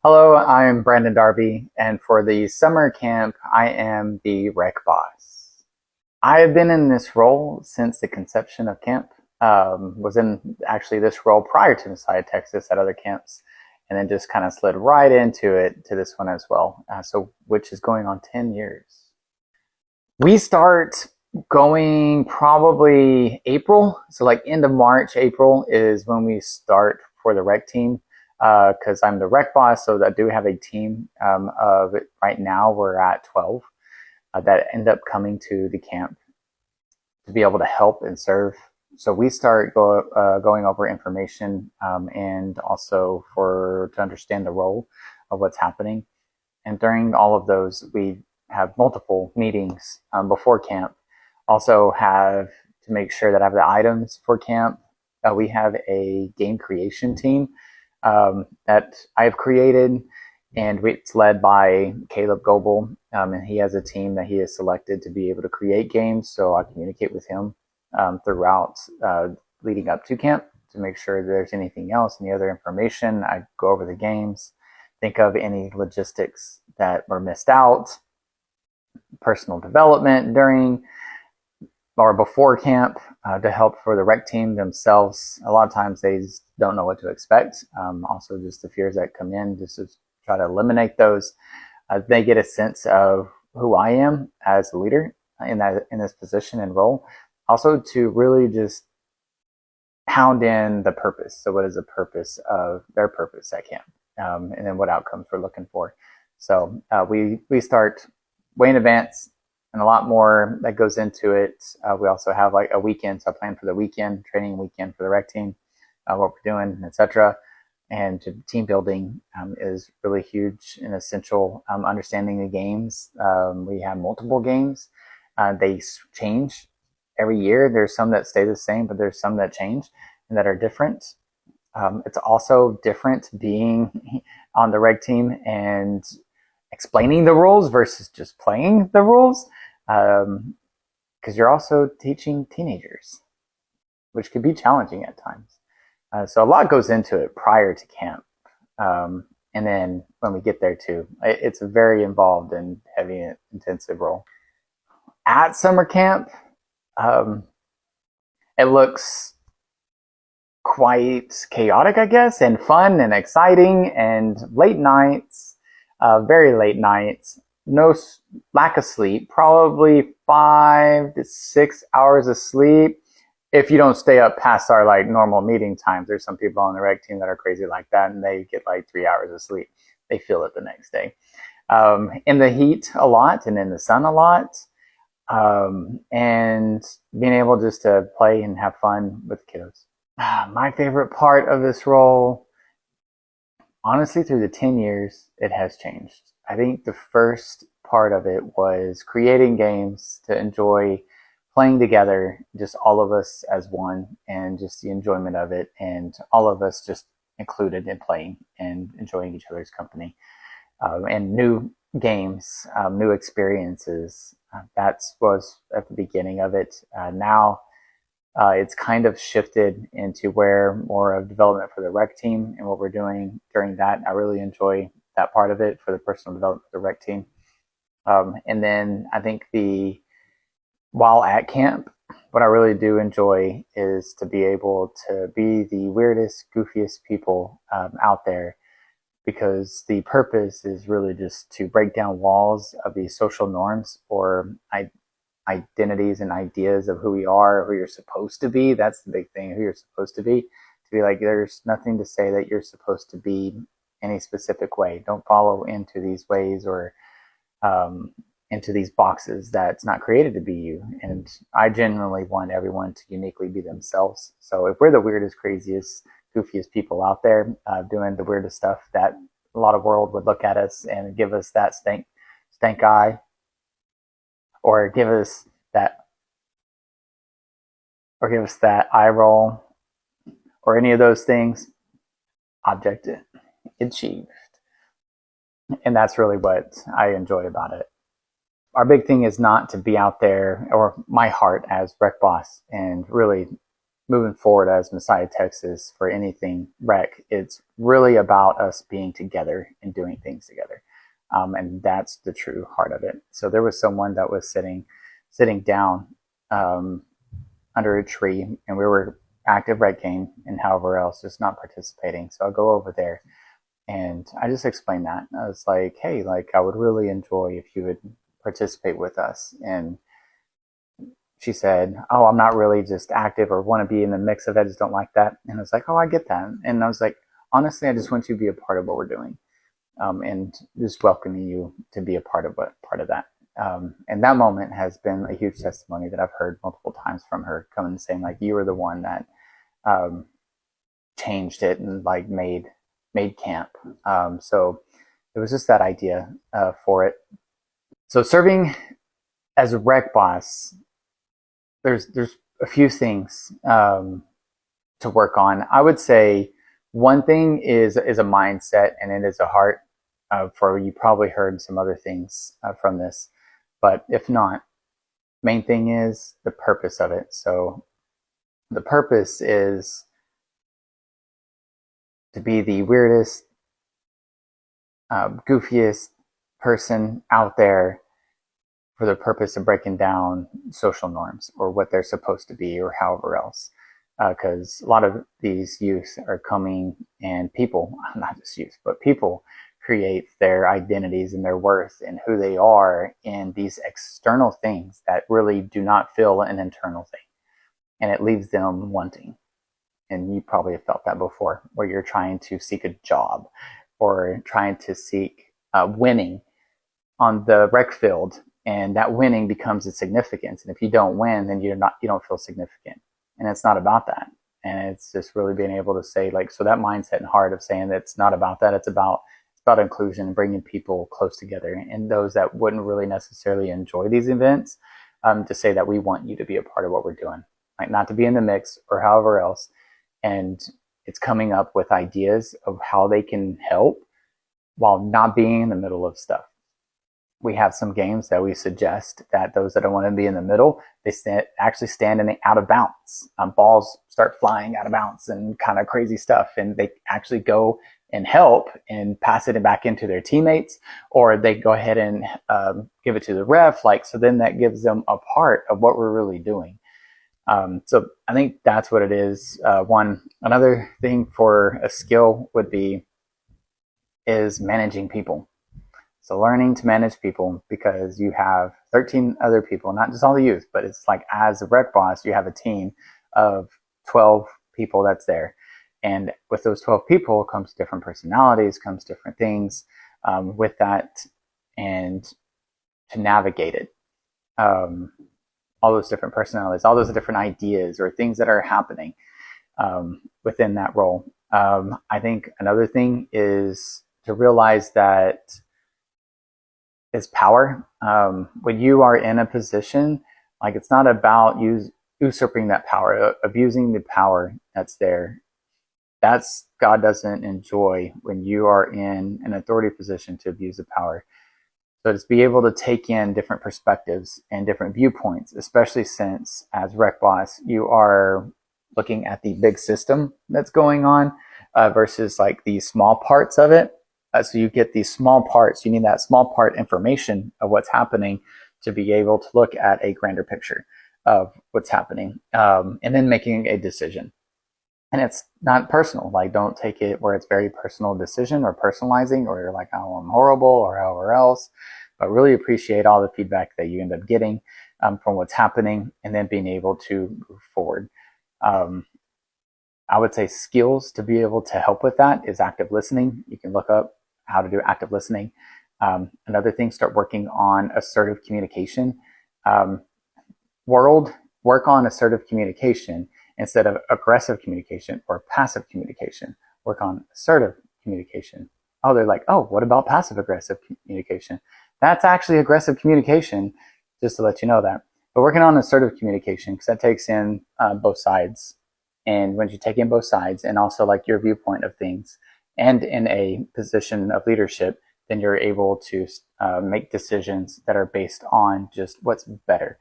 Hello, I'm Brandon Darby, and for the summer camp, I am the rec boss. I have been in this role since the conception of camp. Was in actually this role prior to Messiah, Texas, at other camps, and then just kind of slid right into it to this one as well. Which is going on 10 years. We start going probably April, so like end of March, April is when we start for the rec team because I'm the rec boss, so I do have a team of right now we're at 12 that end up coming to the camp to be able to help and serve. So we start going over information and also for to understand the role of what's happening. And during all of those, we have multiple meetings before camp. Also have to make sure that I have the items for camp. We have a game creation team that I've created, and it's led by Caleb Goebel, and he has a team that he has selected to be able to create games. So I communicate with him throughout leading up to camp to make sure there's anything else, any other information. I go over the games, think of any logistics that were missed out, personal development during or before camp to help for the rec team themselves. A lot of times they just don't know what to expect. Also, just the fears that come in, just to try to eliminate those. They get a sense of who I am as a leader in this position and role. Also, to really just pound in the purpose. So, what is the purpose of their purpose at camp, and then what outcomes we're looking for. So we start way in advance, and a lot more that goes into it. We also have like a weekend, so I plan for the weekend, training weekend for the rec team, what we're doing, etc. And team building is really huge and essential. Understanding the games, we have multiple games. They change every year. There's some that stay the same, but there's some that change and that are different. It's also different being on the reg team and explaining the rules versus just playing the rules, because you're also teaching teenagers, which could be challenging at times. So a lot goes into it prior to camp. And then when we get there too, it's a very involved and heavy, intensive role. At summer camp, um, it looks quite chaotic, I guess, and fun and exciting, and late nights, very late nights, no lack of sleep, probably 5 to 6 hours of sleep. If you don't stay up past our like normal meeting times, there's some people on the rec team that are crazy like that, and they get like 3 hours of sleep. They feel it the next day. In the heat a lot, and in the sun a lot, and being able just to play and have fun with kiddos. My favorite part of this role, honestly, through the 10 years, it has changed. I think the first part of it was creating games to enjoy playing together, just all of us as one, and just the enjoyment of it, and all of us just included in playing and enjoying each other's company, and new games, new experiences. That was at the beginning of it. Now it's kind of shifted into where more of development for the rec team and what we're doing during that. I really enjoy that part of it for the personal development for the rec team. And then I think while at camp, what I really do enjoy is to be able to be the weirdest, goofiest people out there, because the purpose is really just to break down walls of these social norms or identities and ideas of who we are, who you're supposed to be. That's the big thing, who you're supposed to be. To be like, there's nothing to say that you're supposed to be any specific way. Don't follow into these ways or into these boxes that's not created to be you. And I genuinely want everyone to uniquely be themselves. So if we're the weirdest, craziest, goofiest people out there doing the weirdest stuff, that a lot of world would look at us and give us that stank eye, or give us that eye roll, or any of those things. Objective achieved. And that's really what I enjoy about it. Our big thing is not to be out there, or my heart as rec boss, and really moving forward as Messiah Texas for anything rec, it's really about us being together and doing things together. And that's the true heart of it. So there was someone that was sitting down um, under a tree, and we were active rec game and however else, just not participating. So I'll go over there and I just explained that. I was like, hey, like I would really enjoy if you would participate with us. And she said, oh, I'm not really just active or want to be in the mix of it. I just don't like that. And I was like, oh, I get that. And I was like, honestly, I just want you to be a part of what we're doing, and just welcoming you to be a part of that. And that moment has been a huge testimony that I've heard multiple times from her, coming and saying like, you were the one that um, changed it and like made camp. So it was just that idea for it. So serving as a rec boss, there's a few things to work on. I would say one thing is a mindset, and it is a heart. For you probably heard some other things from this, but if not, main thing is the purpose of it. So the purpose is to be the weirdest, goofiest person out there for the purpose of breaking down social norms or what they're supposed to be or however else. Because a lot of these youth are coming, and people, not just youth, but people create their identities and their worth and who they are in these external things that really do not fill an internal thing. And it leaves them wanting. And you probably have felt that before, where you're trying to seek a job or trying to seek winning on the rec field, and that winning becomes its significance. And if you don't win, then you don't feel significant. And it's not about that. And it's just really being able to say, like, so that mindset and heart of saying that it's not about that. It's about inclusion and bringing people close together, and those that wouldn't really necessarily enjoy these events, to say that we want you to be a part of what we're doing, like not to be in the mix or however else. And it's coming up with ideas of how they can help while not being in the middle of stuff. We have some games that we suggest that those that don't want to be in the middle, they actually stand in the out of bounds. Balls start flying out of bounds and kind of crazy stuff, and they actually go and help and pass it back into their teammates, or they go ahead and give it to the ref. Like, so then that gives them a part of what we're really doing. So I think that's what it is. Another thing for a skill would be is managing people. So learning to manage people, because you have 13 other people, not just all the youth, but it's like as a rec boss, you have a team of 12 people that's there. And with those 12 people comes different personalities, comes different things with that, and to navigate it. All those different personalities, all those different ideas or things that are happening within that role. I think another thing is to realize that is power. When you are in a position, like, it's not about usurping that power, abusing the power that's there. That's God doesn't enjoy when you are in an authority position to abuse the power. So to be able to take in different perspectives and different viewpoints, especially since as rec boss, you are looking at the big system that's going on versus like the small parts of it. So you get these small parts. You need that small part information of what's happening to be able to look at a grander picture of what's happening, and then making a decision. And it's not personal. Like, don't take it where it's very personal decision or personalizing, or you're like, oh, I'm horrible or however else. But really appreciate all the feedback that you end up getting from what's happening, and then being able to move forward. I would say skills to be able to help with that is active listening. You can look up how to do active listening. Another thing, start working on assertive communication. Work on assertive communication instead of aggressive communication or passive communication. Work on assertive communication. Oh, they're like, oh, what about passive aggressive communication? That's actually aggressive communication, just to let you know that. But working on assertive communication, because that takes in both sides. And when you take in both sides, and also like your viewpoint of things, and in a position of leadership, then you're able to make decisions that are based on just what's better.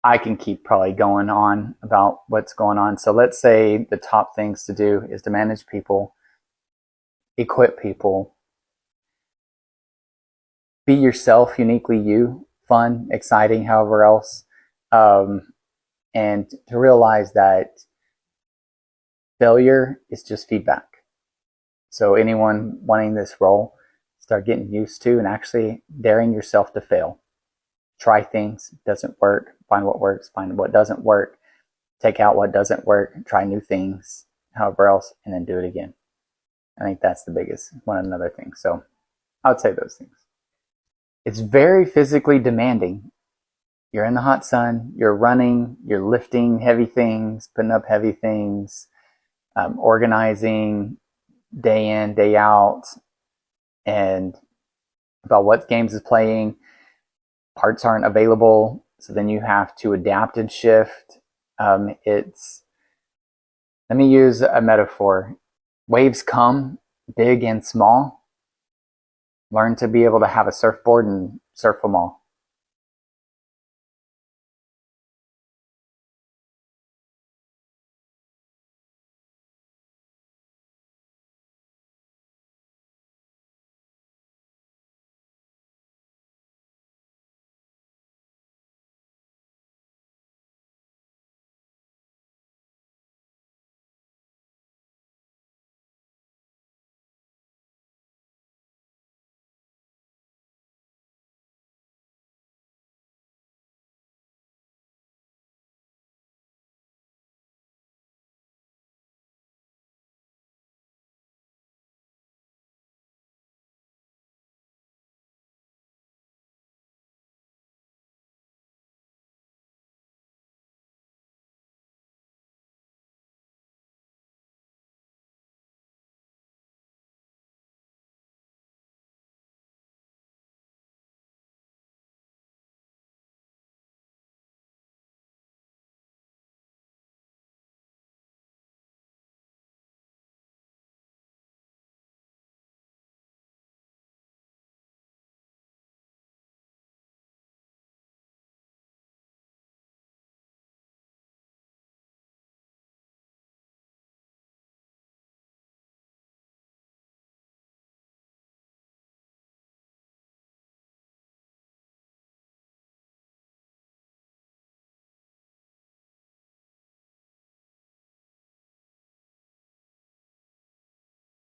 I can keep probably going on about what's going on. So let's say the top things to do is to manage people, equip people, be yourself, uniquely you, fun, exciting, however else, um, and to realize that failure is just feedback. So anyone wanting this role, start getting used to and actually daring yourself to fail. Try things, doesn't work, find what works, find what doesn't work, take out what doesn't work, try new things, however else, and then do it again. I think that's the biggest one another thing. So I would say those things. It's very physically demanding. You're in the hot sun, you're running, you're lifting heavy things, putting up heavy things, organizing day in, day out, and about what games is playing. Parts aren't available, so then you have to adapt and shift. Let me use a metaphor. Waves come big and small. Learn to be able to have a surfboard and surf them all.